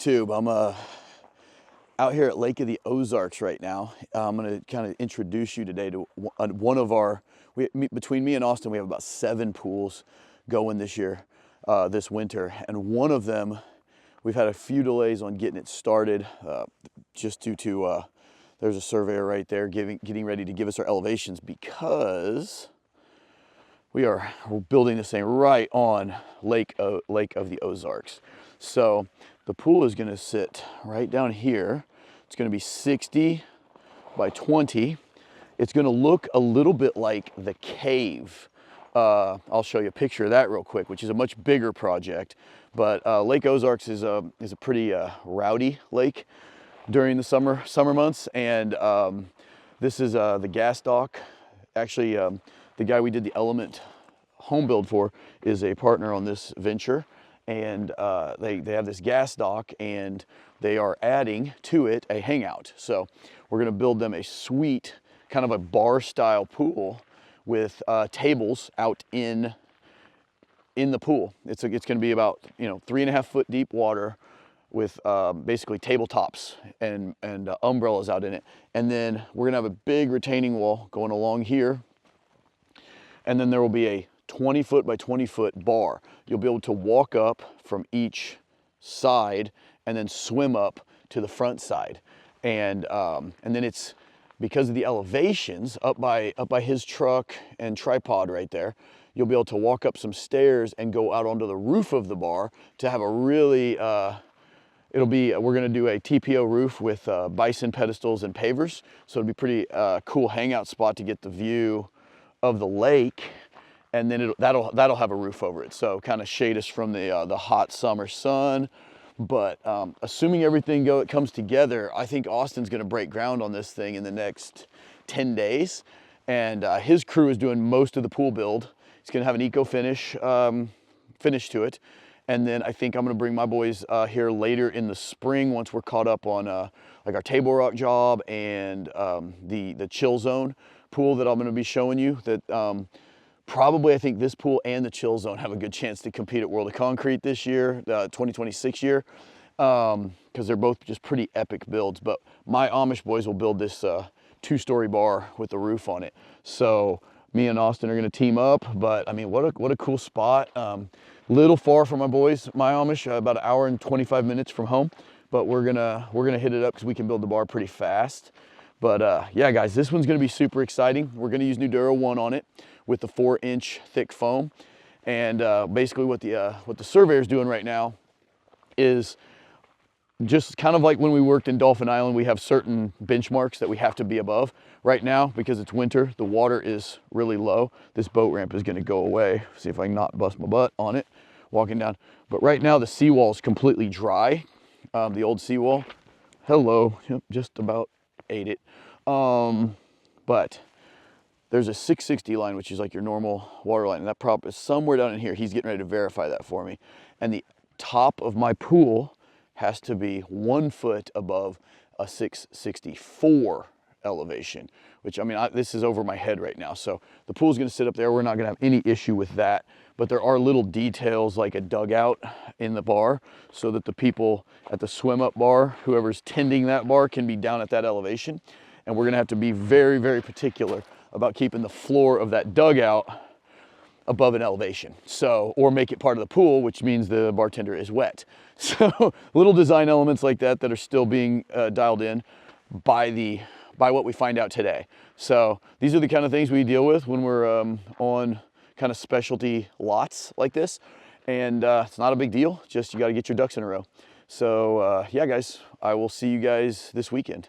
YouTube. I'm out here at Lake of the Ozarks right now. I'm going to kind of introduce you today to one of our, between me and Austin, we have about 7 pools going this year, this winter. And one of them, we've had a few delays on getting it started just due to, there's a surveyor right there getting ready to give us our elevations because we're building this thing right on Lake of the Ozarks. So the pool is going to sit right down here. It's going to be 60 by 20. It's going to look a little bit like the cave. I'll show you a picture of that real quick, which is a much bigger project. But Lake Ozarks is a pretty rowdy lake during the summer months. And this is the gas dock. Actually, the guy we did the Element home build for is a partner on this venture. And they have this gas dock, and they are adding to it a hangout. So we're going to build them a sweet kind of a bar style pool with tables out in the pool. It's going to be about 3.5 foot deep water with basically tabletops and umbrellas out in it. And then we're going to have a big retaining wall going along here, and then there will be a 20 foot by 20 foot bar. You'll be able to walk up from each side and then swim up to the front side. And then it's, because of the elevations up by his truck and tripod right there, you'll be able to walk up some stairs and go out onto the roof of the bar to have a really, we're gonna do a TPO roof with bison pedestals and pavers. So it'll be pretty cool hangout spot to get the view of the lake. And then that'll have a roof over it, so kind of shade us from the hot summer sun. But assuming everything comes together, I think Austin's going to break ground on this thing in the next 10 days. And his crew is doing most of the pool build. He's going to have an eco finish to it. And then I think I'm going to bring my boys here later in the spring once we're caught up on like our table rock job and the chill zone pool that I'm going to be showing you. That probably, I think this pool and the chill zone have a good chance to compete at World of Concrete this year, 2026 year, because they're both just pretty epic builds. But my Amish boys will build this 2-story bar with a roof on it. So me and Austin are going to team up. But I mean, what a cool spot. Little far from my boys, my Amish, about 1 hour and 25 minutes from home. But we're gonna hit it up because we can build the bar pretty fast. But yeah, guys, this one's going to be super exciting. We're going to use Nudura 1 on it with the 4-inch thick foam. And basically what the surveyor's doing right now is just kind of like when we worked in Dolphin Island, we have certain benchmarks that we have to be above. Right now, because it's winter, the water is really low. This boat ramp is going to go away. See if I can not bust my butt on it walking down. But right now the seawall is completely dry. The old seawall. Hello, yep, just about ate it. But there's a 660 line, which is like your normal water line, and that prop is somewhere down in here. He's getting ready to verify that for me. And the top of my pool has to be 1 foot above a 664 elevation, which, I mean, this is over my head right now. So the pool's gonna sit up there. We're not gonna have any issue with that. But there are little details like a dugout in the bar so that the people at the swim up bar, whoever's tending that bar, can be down at that elevation. And we're gonna have to be very, very particular about keeping the floor of that dugout above an elevation. So, or make it part of the pool, which means the bartender is wet. So little design elements like that are still being dialed in by what we find out today. So these are the kind of things we deal with when we're on kind of specialty lots like this. And it's not a big deal, just you got to get your ducks in a row. So yeah, guys, I will see you guys this weekend.